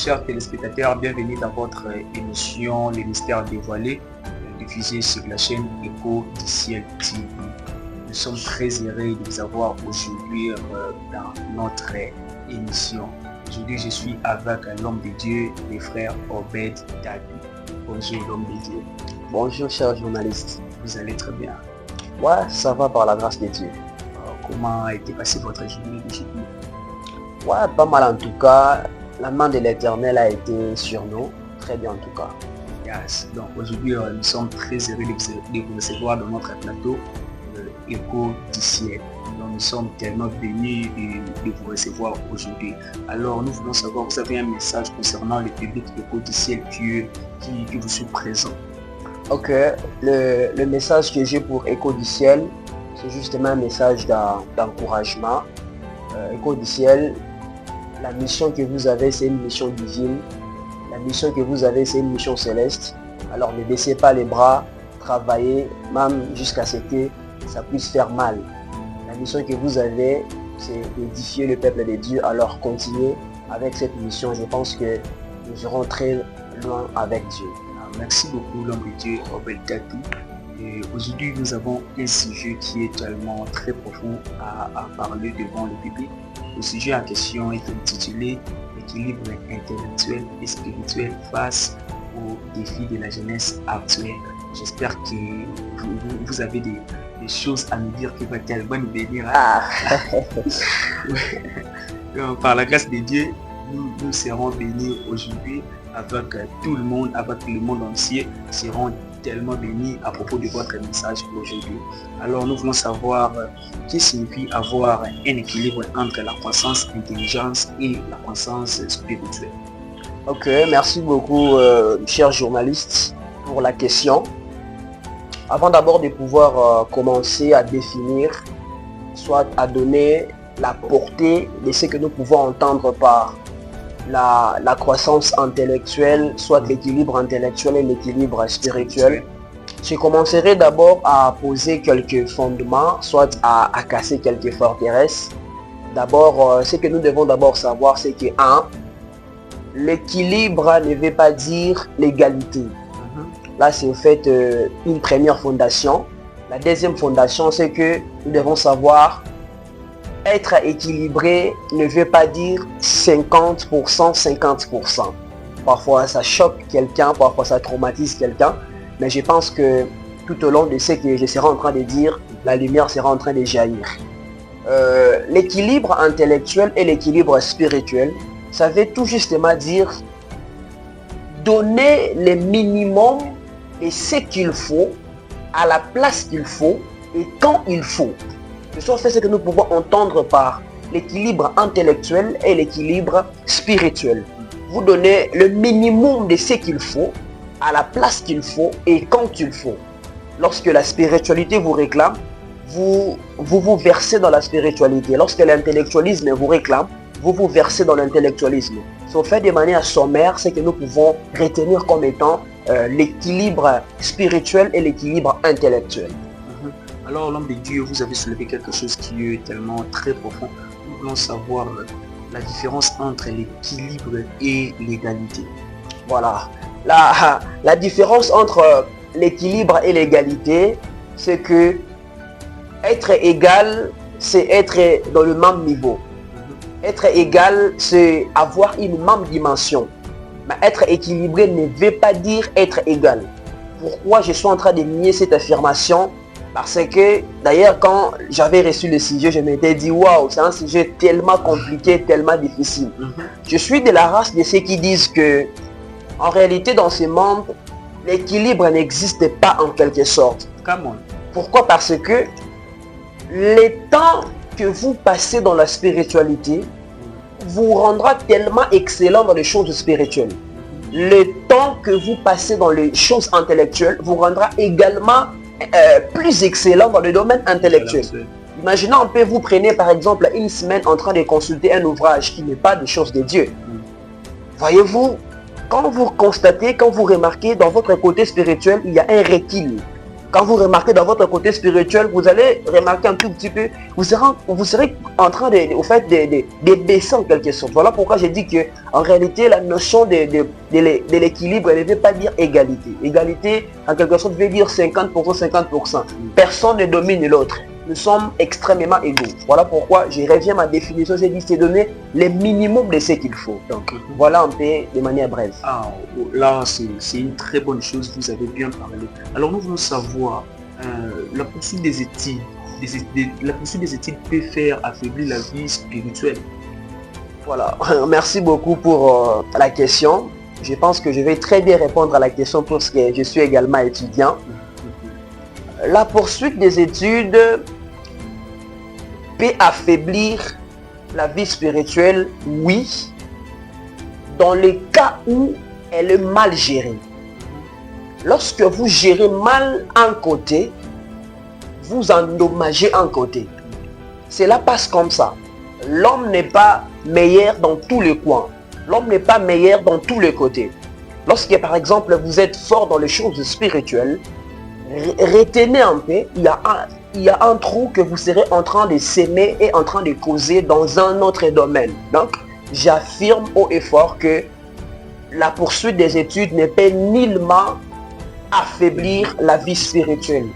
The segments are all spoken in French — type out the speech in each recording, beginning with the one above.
chers téléspectateurs, bienvenue dans votre émission Les Mystères Dévoilés, diffusée sur la chaîne Écho du Ciel TV. Nous sommes très heureux de vous avoir aujourd'hui dans notre émission. Aujourd'hui, je suis avec l'homme de Dieu, le frère Obed Dabi. Bonjour l'homme de Dieu. Bonjour cher journaliste. Vous allez très bien. Ouais, ça va par la grâce de Dieu. Comment a été passée votre journée d'aujourd'hui? Ouais, pas mal en tout cas. La main de l'Éternel a été sur nous. Très bien en tout cas. Yes. Donc aujourd'hui, nous sommes très heureux de vous recevoir dans notre plateau Écho du Ciel. Donc nous sommes tellement bénis de vous recevoir aujourd'hui. Alors nous voulons savoir, vous avez un message concernant le public Écho du Ciel qui vous suit présent. Ok, le message que j'ai pour Écho du Ciel, c'est justement un message d'encouragement. Écho du Ciel, la mission que vous avez, c'est une mission divine. La mission que vous avez, c'est une mission céleste. Alors ne baissez pas les bras, travaillez, même jusqu'à ce que ça puisse faire mal. La mission que vous avez, c'est d'édifier le peuple de Dieu. Alors continuez avec cette mission. Je pense que nous irons très loin avec Dieu. Merci beaucoup l'homme de Dieu, Obed Dabi. Aujourd'hui, nous avons un sujet qui est tellement très profond à parler devant le public. Le sujet en question est intitulé « L'équilibre intellectuel et spirituel face aux défis de la jeunesse actuelle ». J'espère que vous avez des choses à nous dire qui vont tellement nous bénir. Par la grâce de Dieu, nous serons bénis aujourd'hui avec tout le monde, avec le monde entier, seront tellement bénis à propos de votre message aujourd'hui. Alors nous voulons savoir qu'est-ce que signifie avoir un équilibre entre la croissance intelligence et la croissance spirituelle. Ok, merci beaucoup cher journaliste pour la question. Avant d'abord de pouvoir commencer à définir, soit à donner la portée de ce que nous pouvons entendre par la croissance intellectuelle, soit l'équilibre intellectuel et l'équilibre spirituel. Je commencerai d'abord à poser quelques fondements, soit à casser quelques forteresses. D'abord, ce que nous devons d'abord savoir, c'est que 1. L'équilibre ne veut pas dire l'égalité. Là, c'est en fait une première fondation. La deuxième fondation, c'est que nous devons savoir être équilibré ne veut pas dire 50%, 50%. Parfois ça choque quelqu'un, parfois ça traumatise quelqu'un, mais je pense que tout au long de ce que je serai en train de dire, la lumière sera en train de jaillir. L'équilibre intellectuel et l'équilibre spirituel, ça veut tout justement dire donner le minimum de ce qu'il faut, à la place qu'il faut et quand il faut. C'est ce que nous pouvons entendre par l'équilibre intellectuel et l'équilibre spirituel. Vous donnez le minimum de ce qu'il faut, à la place qu'il faut et quand il faut. Lorsque la spiritualité vous réclame, vous versez dans la spiritualité. Lorsque l'intellectualisme vous réclame, vous versez dans l'intellectualisme. Si on fait de manière sommaire, c'est que nous pouvons retenir comme étant l'équilibre spirituel et l'équilibre intellectuel. Alors l'homme de Dieu, vous avez soulevé quelque chose qui est tellement très profond. Nous voulons savoir la différence entre l'équilibre et l'égalité. Voilà. La différence entre l'équilibre et l'égalité, c'est que être égal, c'est être dans le même niveau. Être égal, c'est avoir une même dimension. Mais être équilibré ne veut pas dire être égal. Pourquoi je suis en train de nier cette affirmation? Parce que d'ailleurs quand j'avais reçu le sujet, je m'étais dit waouh, c'est un sujet tellement compliqué, tellement difficile. Je suis de la race de ceux qui disent que en réalité dans ce monde, l'équilibre n'existe pas en quelque sorte. Come on. Pourquoi? Parce que le temps que vous passez dans la spiritualité vous rendra tellement excellent dans les choses spirituelles. Le temps que vous passez dans les choses intellectuelles vous rendra également plus excellent dans le domaine intellectuel. Imaginons un peu, vous prenez par exemple une semaine en train de consulter un ouvrage qui n'est pas des choses de Dieu. Voyez-vous, quand vous constatez, quand vous remarquez dans votre côté spirituel, il y a un recul. Quand vous remarquez dans votre côté spirituel, vous allez remarquer un tout petit peu, vous serez en train de baisser en quelque sorte. Voilà pourquoi j'ai dit que en réalité, la notion de l'équilibre, elle ne veut pas dire égalité. Égalité, en quelque sorte, veut dire 50%, 50%. Personne ne domine l'autre. Nous sommes extrêmement égaux. Voilà pourquoi je reviens à ma définition, j'ai dit c'est donner le minimum de ce qu'il faut. Donc voilà un peu de manière brève. Ah, là, c'est une très bonne chose, vous avez bien parlé. Alors nous voulons savoir, la poursuite des études, la poursuite des études peut faire affaiblir la vie spirituelle. Voilà, merci beaucoup pour la question. Je pense que je vais très bien répondre à la question parce que je suis également étudiant. La poursuite des études peut affaiblir la vie spirituelle, oui, dans les cas où elle est mal gérée. Lorsque vous gérez mal un côté, vous endommagez un côté. Cela passe comme ça. L'homme n'est pas meilleur dans tous les coins. L'homme n'est pas meilleur dans tous les côtés. Lorsque par exemple vous êtes fort dans les choses spirituelles, retenez un peu, il y a un trou que vous serez en train de s'aimer et en train de causer dans un autre domaine. Donc, j'affirme haut et fort que la poursuite des études ne peut nullement affaiblir la vie spirituelle.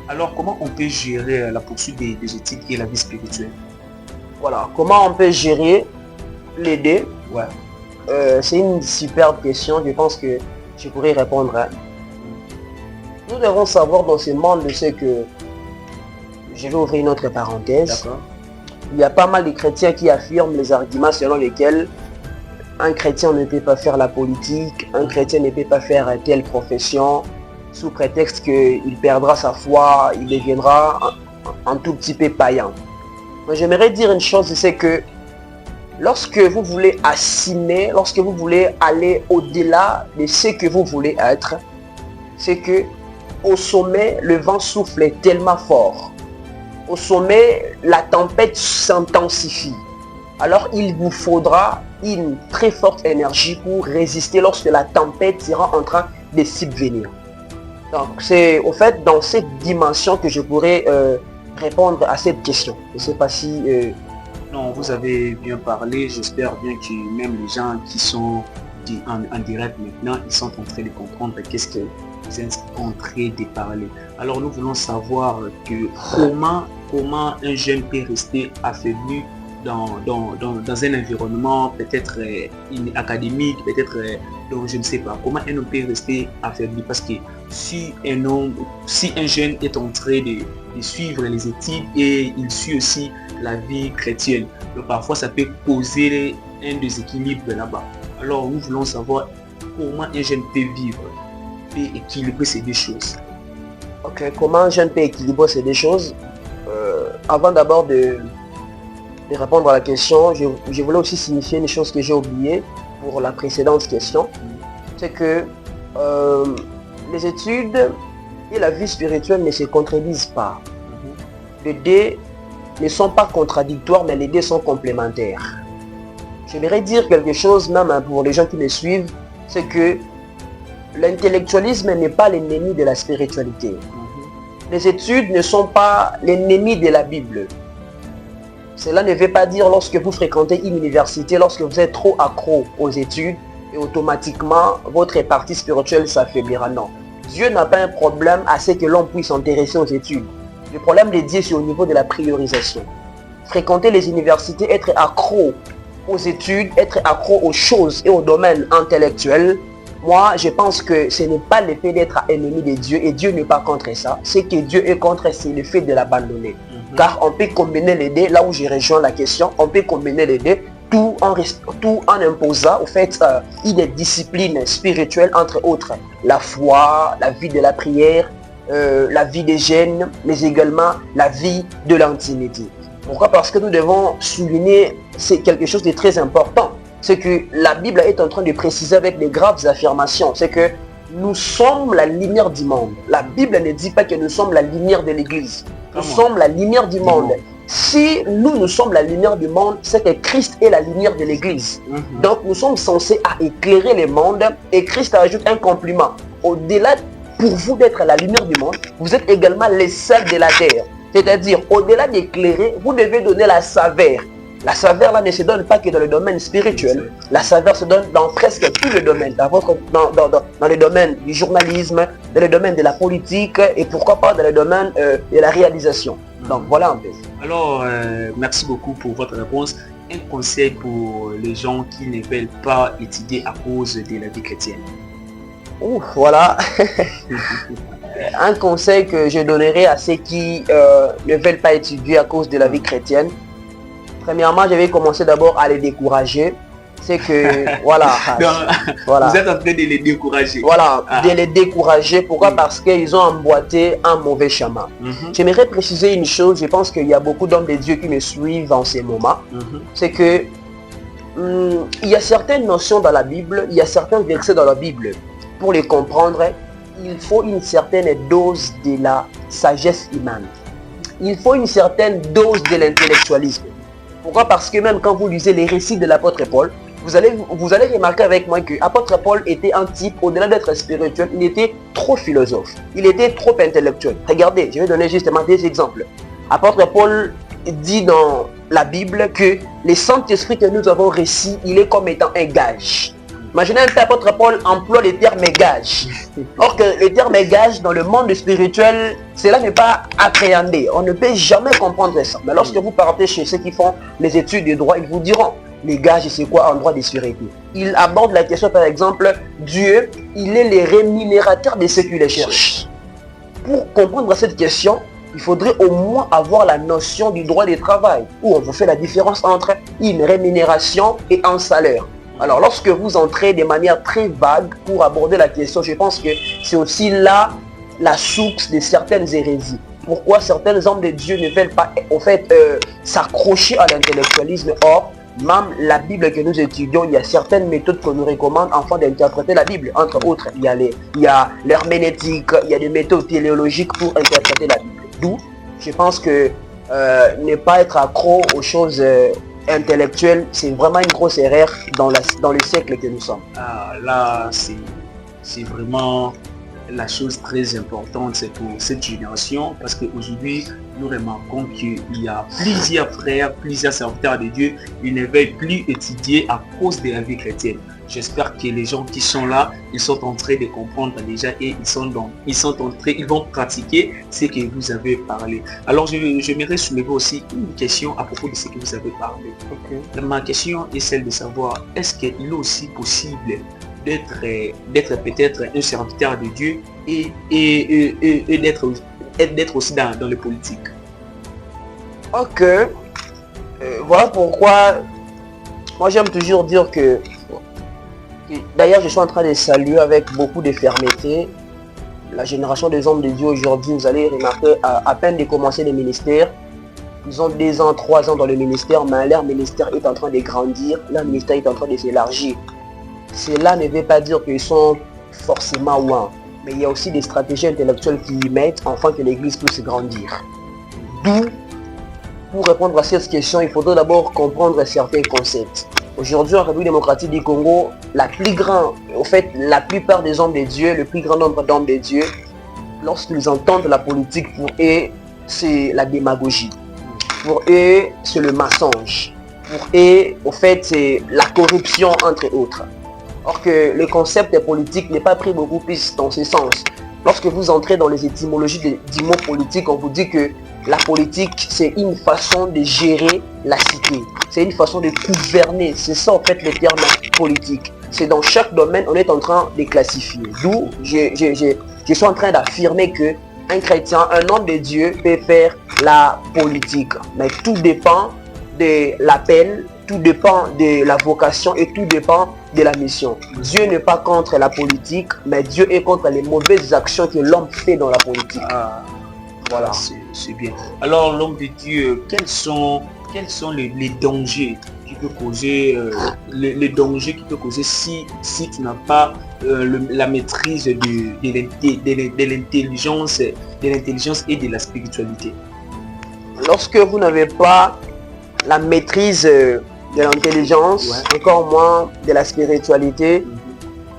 Alors, comment on peut gérer la poursuite des études et la vie spirituelle? Voilà, comment on peut gérer les deux? Ouais. C'est une superbe question, je pense que je pourrais répondre. Nous devons savoir dans ce monde, c'est que, je vais ouvrir une autre parenthèse, il y a pas mal de chrétiens qui affirment les arguments selon lesquels un chrétien ne peut pas faire la politique, un chrétien ne peut pas faire telle profession, sous prétexte qu'il perdra sa foi, il deviendra un tout petit peu païen. Mais j'aimerais dire une chose, c'est que lorsque vous voulez assumer, lorsque vous voulez aller au-delà de ce que vous voulez être, c'est que au sommet, le vent souffle tellement fort. Au sommet, la tempête s'intensifie. Alors, il vous faudra une très forte énergie pour résister lorsque la tempête sera en train de subvenir. Donc, c'est au fait dans cette dimension que je pourrais répondre à cette question. Je ne sais pas si... Non, vous avez bien parlé. J'espère bien que même les gens qui sont en direct maintenant, ils sont en train de comprendre qu'est-ce que vous êtes en train de parler. Alors nous voulons savoir que comment un jeune peut rester affaibli dans un environnement peut-être académique, peut-être donc je ne sais pas, comment un homme peut rester affaibli, parce que si un jeune est en train de suivre les études et il suit aussi la vie chrétienne, donc parfois ça peut causer un déséquilibre là-bas. Alors nous voulons savoir comment un jeune peut vivre, peut équilibrer ces deux choses. Ok, comment un jeune peut équilibrer ces deux choses? Avant d'abord de répondre à la question, je voulais aussi signifier une chose que j'ai oubliée pour la précédente question. C'est que les études et la vie spirituelle ne se contredisent pas. Les deux ne sont pas contradictoires, mais les deux sont complémentaires. J'aimerais dire quelque chose, même pour les gens qui me suivent, c'est que l'intellectualisme n'est pas l'ennemi de la spiritualité. Les études ne sont pas l'ennemi de la Bible. Cela ne veut pas dire lorsque vous fréquentez une université, lorsque vous êtes trop accro aux études, et automatiquement votre partie spirituelle s'affaiblira. Non. Dieu n'a pas un problème à ce que l'on puisse s'intéresser aux études. Le problème de Dieu, c'est au niveau de la priorisation. Fréquenter les universités, être accro aux études, être accro aux choses et aux domaines intellectuels, moi, je pense que ce n'est pas le fait d'être ennemi de Dieu, et Dieu n'est pas contre ça. Ce que Dieu est contre, c'est le fait de l'abandonner. Car on peut combiner les deux, là où j'ai rejoint la question, on peut combiner les deux, tout en imposant au fait une discipline spirituelle, entre autres la foi, la vie de la prière, la vie des jeûnes, mais également la vie de l'intimité. Pourquoi? Parce que nous devons souligner, c'est quelque chose de très important. C'est que la Bible est en train de préciser avec des graves affirmations. C'est que nous sommes la lumière du monde. La Bible ne dit pas que nous sommes la lumière de l'Église. Nous sommes la lumière du monde. Si nous sommes la lumière du monde, c'est que Christ est la lumière de l'Église. Donc nous sommes censés à éclairer le monde, et Christ ajoute un compliment. Au-delà pour vous d'être la lumière du monde, vous êtes également les sels de la terre. C'est-à-dire, au-delà d'éclairer, vous devez donner la saveur. La saveur là ne se donne pas que dans le domaine spirituel. La saveur se donne dans presque tous les domaines. Dans le domaine du journalisme, dans le domaine de la politique et pourquoi pas dans le domaine de la réalisation. Donc voilà un peu. Alors, merci beaucoup pour votre réponse. Un conseil pour les gens qui ne veulent pas étudier à cause de la vie chrétienne. Ouh, voilà. Un conseil que je donnerai à ceux qui ne veulent pas étudier à cause de la vie chrétienne. Premièrement, je vais commencer d'abord à les décourager. C'est que, voilà, voilà. Vous êtes en train de les décourager. Voilà, de les décourager. Pourquoi? Parce qu'ils ont emboîté un mauvais chemin. J'aimerais préciser une chose. Je pense qu'il y a beaucoup d'hommes de Dieu qui me suivent en ces moments. C'est que il y a certaines notions dans la Bible, il y a certains versets dans la Bible. Pour les comprendre, il faut une certaine dose de la sagesse humaine. Il faut une certaine dose de l'intellectualisme. Pourquoi? Parce que même quand vous lisez les récits de l'apôtre Paul, vous allez remarquer avec moi que l'apôtre Paul était un type, au-delà d'être spirituel, il était trop philosophe. Il était trop intellectuel. Regardez, je vais donner justement des exemples. L'apôtre Paul dit dans la Bible que le Saint-Esprit que nous avons reçu, il est comme étant un gage. Imaginez un peu, l'apôtre Paul emploie le terme gage. Or que le terme gage dans le monde spirituel, cela n'est pas appréhendé. On ne peut jamais comprendre ça. Mais lorsque vous partez chez ceux qui font les études de droit, ils vous diront les gages, c'est quoi en droit des spirituels. Il aborde la question, par exemple, Dieu, il est le rémunérateur de ceux qui les cherchent. Pour comprendre cette question, il faudrait au moins avoir la notion du droit du travail, où on vous fait la différence entre une rémunération et un salaire. Alors, lorsque vous entrez de manière très vague pour aborder la question, je pense que c'est aussi là la source de certaines hérésies. Pourquoi certains hommes de Dieu ne veulent pas, en fait, s'accrocher à l'intellectualisme? Or, même la Bible que nous étudions, il y a certaines méthodes qu'on nous recommande afin d'interpréter la Bible. Entre autres, il y a l'herméneutique, il y a des méthodes théologiques pour interpréter la Bible. D'où, je pense que ne pas être accro aux choses intellectuelles, c'est vraiment une grosse erreur dans le siècle que nous sommes. Là, c'est vraiment la chose très importante pour cette génération, parce qu'aujourd'hui, nous remarquons qu'il y a plusieurs frères, plusieurs serviteurs de Dieu, ils ne veulent plus étudier à cause de la vie chrétienne. J'espère que les gens qui sont là, ils sont en train de comprendre déjà et ils vont pratiquer ce que vous avez parlé. Alors, j'aimerais soulever aussi une question à propos de ce que vous avez parlé. Okay. Ma question est celle de savoir, est-ce qu'il est aussi possible d'être peut-être un serviteur de Dieu et d'être aussi dans le politique? Ok. Voilà pourquoi moi j'aime toujours dire que, d'ailleurs je suis en train de saluer avec beaucoup de fermeté la génération des hommes de Dieu aujourd'hui. Vous allez remarquer à peine de commencer le ministère, ils ont 2 ans, 3 ans dans le ministère, mais leur ministère est en train de grandir, leur ministère est en train de s'élargir. Cela ne veut pas dire qu'ils sont forcément loin, mais il y a aussi des stratégies intellectuelles qui y mettent afin que l'église puisse grandir. D'où, pour répondre à cette question, il faudrait d'abord comprendre certains concepts. Aujourd'hui, en République démocratique du Congo, la plupart des hommes de Dieu, le plus grand nombre d'hommes de Dieu, lorsqu'ils entendent la politique, pour eux, c'est la démagogie. Pour eux, c'est le mensonge. Pour eux, au fait, c'est la corruption, entre autres. Or que le concept politique n'est pas pris beaucoup plus dans ce sens. Lorsque vous entrez dans les étymologies du mot politique, on vous dit que la politique, c'est une façon de gérer la cité. C'est une façon de gouverner. C'est ça en fait le terme politique. C'est dans chaque domaine, on est en train de classifier. D'où je suis en train d'affirmer que un chrétien, un homme de Dieu peut faire la politique. Mais tout dépend de l'appel, tout dépend de la vocation et tout dépend de la mission. Dieu n'est pas contre la politique, mais Dieu est contre les mauvaises actions que l'homme fait dans la politique. Voilà, c'est bien. Alors l'homme de Dieu, quels sont les dangers qui peut causer les dangers qui peut causer si tu n'as pas la maîtrise de l'intelligence et de la spiritualité? Lorsque vous n'avez pas la maîtrise de l'intelligence, encore moins de la spiritualité,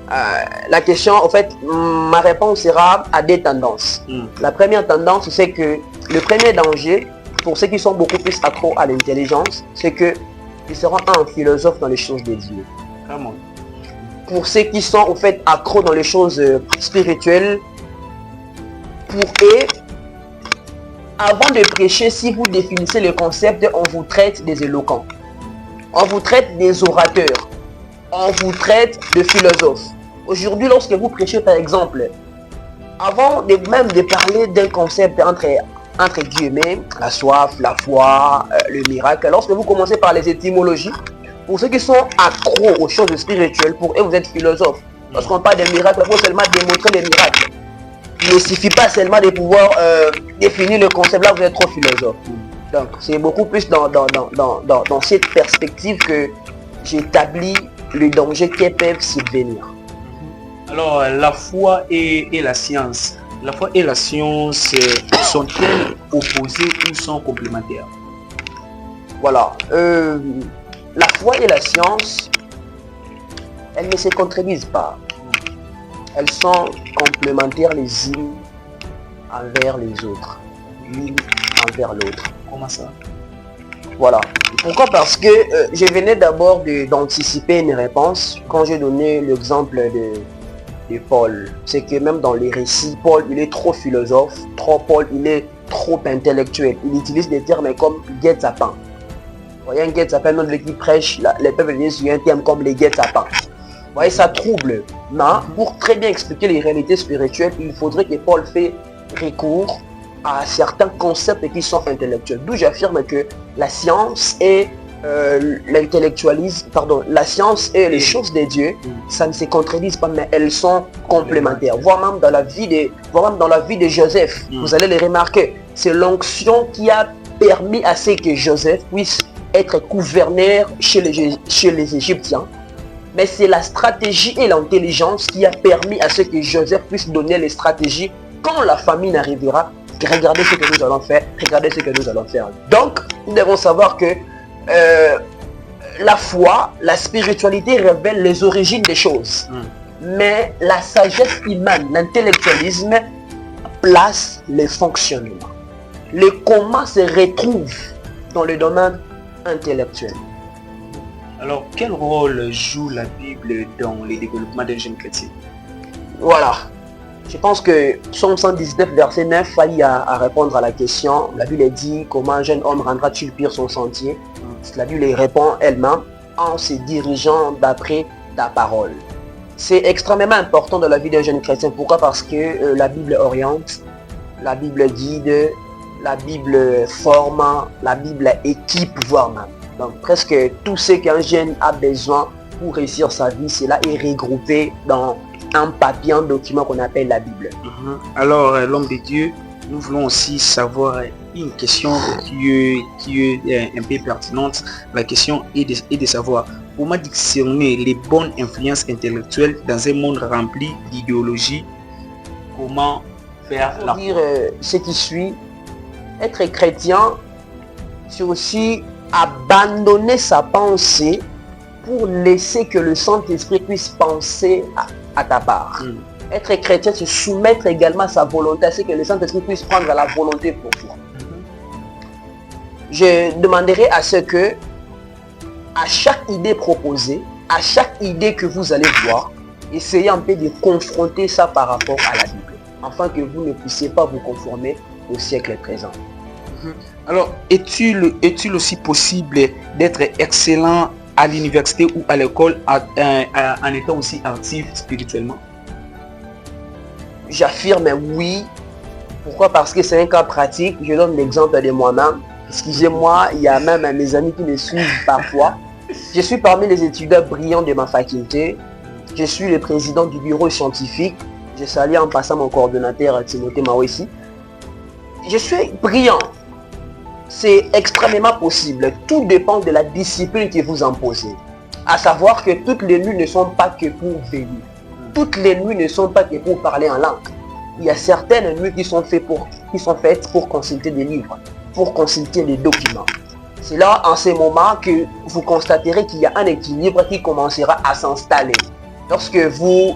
La question, en fait, ma réponse sera à des tendances. La première tendance, c'est que le premier danger, pour ceux qui sont beaucoup plus accros à l'intelligence, c'est qu'ils seront un philosophe dans les choses de Dieu. Vraiment. Pour ceux qui sont, en fait, accros dans les choses spirituelles, pour eux, avant de prêcher, si vous définissez le concept, on vous traite des éloquents, on vous traite des orateurs, on vous traite de philosophes. Aujourd'hui, lorsque vous prêchez, par exemple, avant même de parler d'un concept entre guillemets, la soif, la foi, le miracle, lorsque vous commencez par les étymologies, pour ceux qui sont accros aux choses spirituelles, pour eux, vous êtes philosophe. Lorsqu'on parle des miracles, il faut seulement démontrer des miracles. Il ne suffit pas seulement de pouvoir définir le concept, là vous êtes trop philosophe. Donc c'est beaucoup plus dans cette perspective que j'établis le danger qui peuvent subvenir. Alors la foi et la science. La foi et la science sont-elles opposées ou sont complémentaires? Voilà. La foi et la science, elles ne se contredisent pas. Elles sont complémentaires les unes envers les autres. L'une envers l'autre. Comment ça? Voilà. Pourquoi? Parce que je venais d'abord d'anticiper une réponse quand j'ai donné l'exemple de Paul. C'est que même dans les récits, Paul, il est trop philosophe. Paul, il est trop intellectuel. Il utilise des termes comme guet-apens. Vous voyez, un guet-apens, notre qui prêche, les peuples utilisent un terme comme les guet-apens. Vous voyez, ça trouble. Mais pour très bien expliquer les réalités spirituelles, il faudrait que Paul fait recours à certains concepts qui sont intellectuels. D'où j'affirme que la science et l'intellectualisme, la science et les choses de Dieu, ça ne se contredisent pas, mais elles sont complémentaires. Voire même dans la vie de Joseph, vous allez les remarquer. C'est l'onction qui a permis à ce que Joseph puisse être gouverneur chez les Égyptiens. Mais c'est la stratégie et l'intelligence qui a permis à ce que Joseph puisse donner les stratégies quand la famine arrivera. Regardez ce que nous allons faire, regardez ce que nous allons faire. Donc, nous devons savoir que la foi, la spiritualité révèle les origines des choses. Mais la sagesse humaine, l'intellectualisme place les fonctionnements. Le comment se retrouve dans le domaine intellectuel. Alors, quel rôle joue la Bible dans le développement d'un jeune chrétien? Voilà. Je pense que Psaume 119, verset 9, faillit à répondre à la question. La Bible dit, comment un jeune homme rendra-t-il pire son sentier? La Bible répond elle-même en se dirigeant d'après ta parole. C'est extrêmement important dans la vie d'un jeune chrétien. Pourquoi? Parce que la Bible oriente, la Bible guide, la Bible forme, la Bible équipe, voire même. Donc presque tout ce qu'un jeune a besoin pour réussir sa vie, cela est regroupé dans un papier, un document qu'on appelle la Bible. Alors l'homme de Dieu, nous voulons aussi savoir une question qui est un peu pertinente. La question est de savoir comment discerner les bonnes influences intellectuelles dans un monde rempli d'idéologie. Comment faire la dire ce qui suit. Être chrétien, c'est aussi abandonner sa pensée pour laisser que le Saint-Esprit puisse penser à ta part. Être chrétien, c'est soumettre également à sa volonté, c'est que le Saint-Esprit puisse prendre la volonté pour toi. Je demanderai à ce que, à chaque idée proposée, à chaque idée que vous allez voir, essayez un peu de confronter ça par rapport à la Bible, afin que vous ne puissiez pas vous conformer au siècle présent. Alors, est-il aussi possible d'être excellent à l'université ou à l'école en étant aussi actif spirituellement? J'affirme oui. Pourquoi? Parce que c'est un cas pratique. Je donne l'exemple de moi-même. Excusez-moi, il y a même mes amis qui me suivent parfois. Je suis parmi les étudiants brillants de ma faculté. Je suis le président du bureau scientifique. Je salue en passant mon coordonnateur Timothée Mawessi. Je suis brillant. C'est extrêmement possible. Tout dépend de la discipline que vous imposez. À savoir que toutes les nuits ne sont pas que pour veiller. Toutes les nuits ne sont pas que pour parler en langue. Il y a certaines nuits qui sont faites pour consulter des livres, pour consulter des documents. C'est là, en ces moments, que vous constaterez qu'il y a un équilibre qui commencera à s'installer. lorsque vous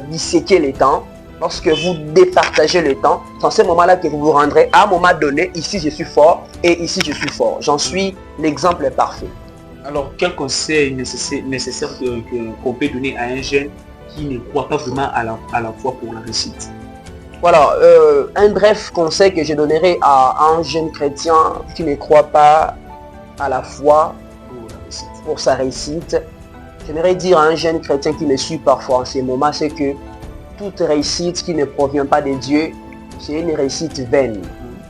disséquez les temps, lorsque vous départagez le temps, c'est en ce moment-là que vous vous rendrez à un moment donné, ici je suis fort et ici je suis fort. J'en suis l'exemple parfait. Alors, quel conseil nécessaire qu'on peut donner à un jeune qui ne croit pas vraiment à la foi pour la réussite? Voilà, un bref conseil que je donnerai à un jeune chrétien qui ne croit pas à la foi pour sa réussite. J'aimerais dire à un jeune chrétien qui me suit parfois en ces moments, c'est que toute réussite qui ne provient pas de Dieu, c'est une réussite vaine.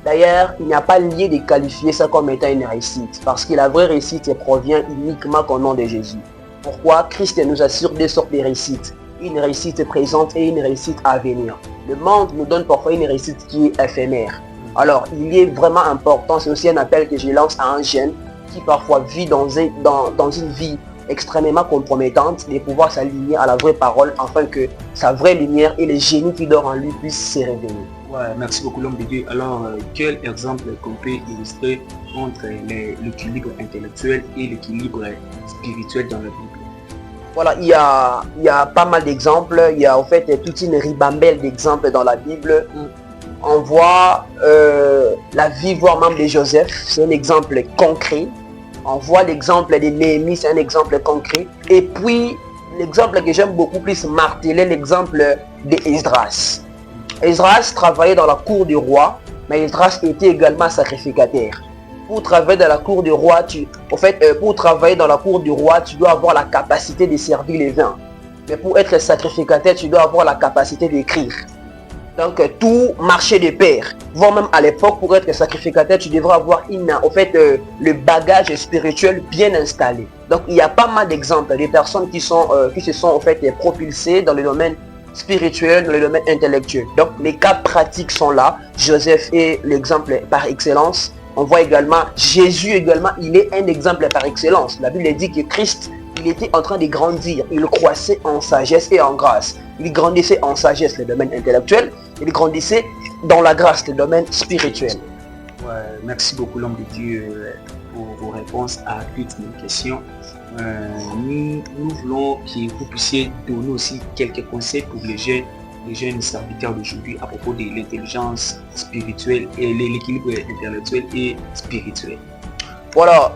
D'ailleurs, il n'y a pas lieu de qualifier ça comme étant une réussite, parce que la vraie réussite provient uniquement qu'au nom de Jésus. Pourquoi? Christ nous assure deux sortes de réussites. Une réussite présente et une réussite à venir. Le monde nous donne parfois une réussite qui est éphémère. Alors, il est vraiment important, c'est aussi un appel que je lance à un jeune qui parfois vit dans une vie extrêmement compromettante, de pouvoir s'aligner à la vraie parole afin que sa vraie lumière et le génie qui dort en lui puissent se révéler. Ouais, merci beaucoup l'homme de Dieu. Alors, quel exemple qu'on peut illustrer entre l'équilibre intellectuel et l'équilibre spirituel dans la Bible? Voilà, il y a pas mal d'exemples. Il y a en fait toute une ribambelle d'exemples dans la Bible. On voit la vie, voire même de Joseph, c'est un exemple concret. On voit l'exemple de Néhémie, c'est un exemple concret. Et puis, l'exemple que j'aime beaucoup plus marteler, l'exemple d'Esdras. Esdras travaillait dans la cour du roi, mais Esdras était également sacrificateur. Pour travailler dans la cour du roi, pour travailler dans la cour du roi, tu dois avoir la capacité de servir les vins. Mais pour être sacrificateur, tu dois avoir la capacité d'écrire. Donc tout marchait de pair. Voire même à l'époque, pour être sacrificateur, tu devrais avoir le bagage spirituel bien installé. Donc il y a pas mal d'exemples des personnes qui se sont propulsées dans le domaine spirituel, dans le domaine intellectuel. Donc les cas pratiques sont là. Joseph est l'exemple par excellence. On voit également Jésus également, il est un exemple par excellence. La Bible dit que Christ, il était en train de grandir. Il croissait en sagesse et en grâce. Il grandissait en sagesse, le domaine intellectuel. Il grandissait dans la grâce, le domaine spirituel. Ouais, merci beaucoup l'homme de Dieu pour vos réponses à toutes mes questions. Nous voulons que vous puissiez donner aussi quelques conseils pour les jeunes serviteurs d'aujourd'hui à propos de l'intelligence spirituelle et l'équilibre intellectuel et spirituel. Voilà,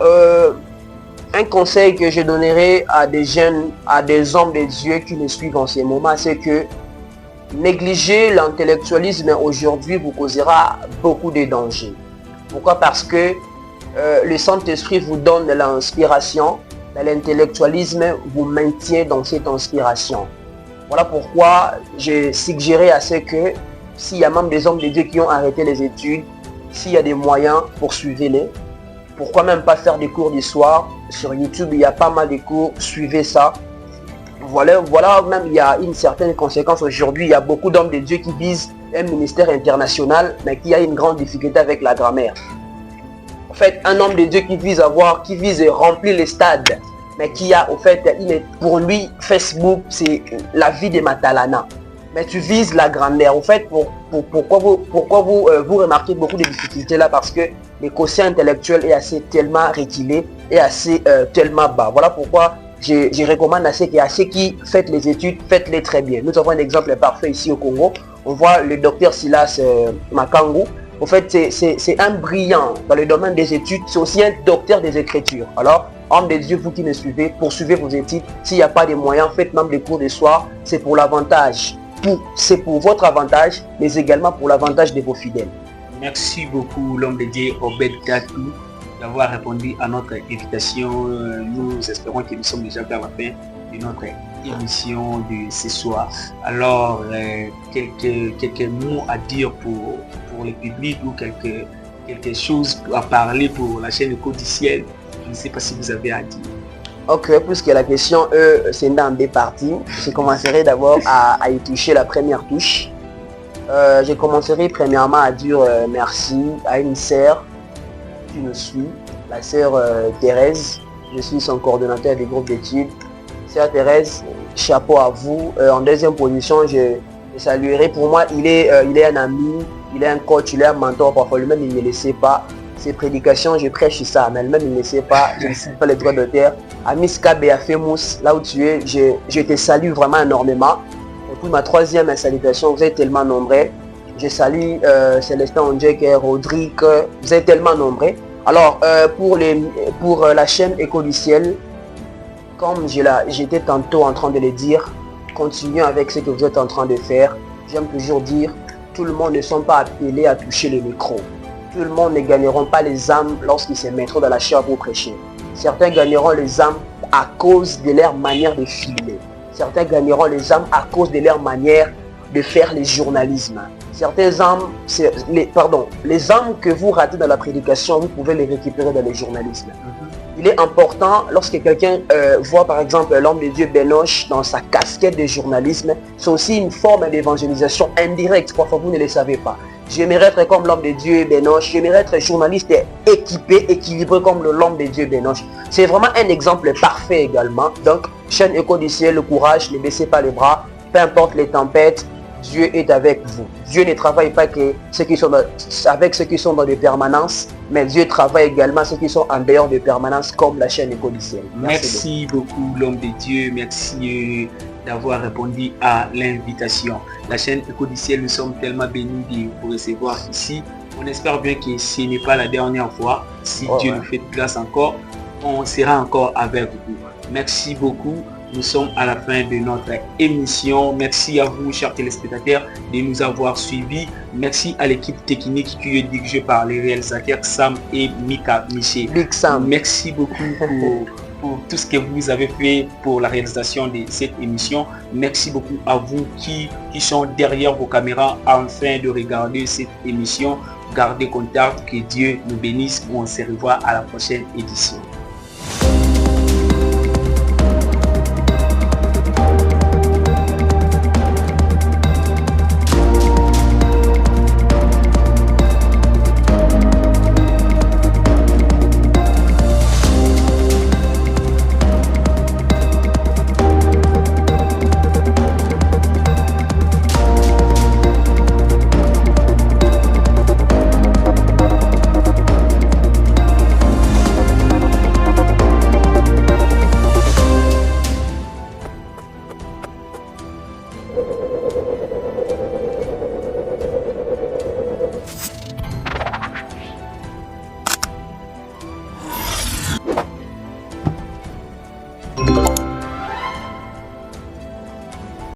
un conseil que je donnerai à des jeunes, à des hommes de Dieu qui me suivent en ces moments, c'est que négliger l'intellectualisme aujourd'hui vous causera beaucoup de dangers. Pourquoi? Parce que le Saint-Esprit vous donne de l'inspiration, mais l'intellectualisme vous maintient dans cette inspiration. Voilà pourquoi j'ai suggéré à ce que s'il y a même des hommes de Dieu qui ont arrêté les études, s'il y a des moyens, poursuivez-les. Pourquoi même pas faire des cours du soir? Sur YouTube, il y a pas mal de cours, suivez ça. Voilà, même il y a une certaine conséquence aujourd'hui. Il y a beaucoup d'hommes de Dieu qui visent un ministère international, mais qui a une grande difficulté avec la grammaire. En fait, un homme de Dieu qui vise remplir les stades, mais qui a, pour lui, Facebook, c'est la vie de Matalana. Mais tu vises la grandeur. En fait, pourquoi vous remarquez beaucoup de difficultés là? Parce que le quotient intellectuel est tellement reculé et tellement bas. Voilà pourquoi je recommande à ceux qui faites les études, faites-les très bien. Nous avons un exemple parfait ici au Congo. On voit le docteur Silas Makangu. En fait, c'est un brillant dans le domaine des études. C'est aussi un docteur des écritures. Alors, homme de Dieu, vous qui me suivez, poursuivez vos études. S'il n'y a pas de moyens, faites même des cours de soir. C'est pour l'avantage. C'est pour votre avantage, mais également pour l'avantage de vos fidèles. Merci beaucoup l'homme de Dieu, Obed Tatou, d'avoir répondu à notre invitation. Nous espérons que nous sommes déjà vers la fin de notre émission de ce soir. Alors, quelques mots à dire pour le public ou quelque chose à parler pour la chaîne Écho du Ciel. Je ne sais pas si vous avez à dire. Ok, puisque la question, c'est dans deux parties. Je commencerai d'abord à y toucher la première touche. Je commencerai premièrement à dire merci à une sœur qui me suit, la sœur Thérèse. Je suis son coordonnateur du groupe d'études. Sœur Thérèse, chapeau à vous. En deuxième position, je saluerai. Pour moi, il est un ami, il est un coach, il est un mentor. Parfois lui-même, il ne le sait pas. ses prédications, je prêche ça. Mais elle-même, il ne sait pas, je ne sais pas les droits d'auteur. Amiska Béafemous, là où tu es, je te salue vraiment énormément. Et puis ma troisième salutation, vous êtes tellement nombreux. Je salue Célestin Ondjek, Rodrigue, vous êtes tellement nombreux. Alors, pour la chaîne Écho du Ciel, comme j'étais tantôt en train de le dire, continuez avec ce que vous êtes en train de faire. J'aime toujours dire, tout le monde ne sont pas appelés à toucher le micro. Tout le monde ne gagneront pas les âmes lorsqu'ils se mettront dans la chair pour prêcher. Certains gagneront les âmes à cause de leur manière de filmer. Certains gagneront les âmes à cause de leur manière de faire le journalisme. Certaines âmes, les âmes que vous ratez dans la prédication, vous pouvez les récupérer dans le journalisme. Il est important, lorsque quelqu'un voit par exemple l'homme de Dieu Benoche dans sa casquette de journalisme, c'est aussi une forme d'évangélisation indirecte, parfois vous ne le savez pas. J'aimerais être comme l'homme de Dieu Benoche, j'aimerais être journaliste équipé, équilibré comme l'homme de Dieu Benoche. C'est vraiment un exemple parfait également. Donc, chaîne Écho du Ciel, le courage, ne baissez pas les bras, peu importe les tempêtes, Dieu est avec vous. Dieu ne travaille pas que avec ceux qui sont dans des permanences, mais Dieu travaille également ceux qui sont en dehors de permanence, comme la chaîne Écho du Ciel. Merci beaucoup l'homme de Dieu. Merci d'avoir répondu à l'invitation. La chaîne Écho du Ciel, nous sommes tellement bénis de vous recevoir ici. On espère bien que ce n'est pas la dernière fois. Si Dieu nous fait grâce encore, on sera encore avec vous. Merci beaucoup. Nous sommes à la fin de notre émission. Merci à vous, chers téléspectateurs, de nous avoir suivis. Merci à l'équipe technique qui est dirigée par les réalisateurs Sam et Mika Miché. Big Sam. Merci beaucoup pour tout ce que vous avez fait pour la réalisation de cette émission. Merci beaucoup à vous qui sont derrière vos caméras afin de regarder cette émission. Gardez contact, que Dieu nous bénisse. On se revoit à la prochaine édition.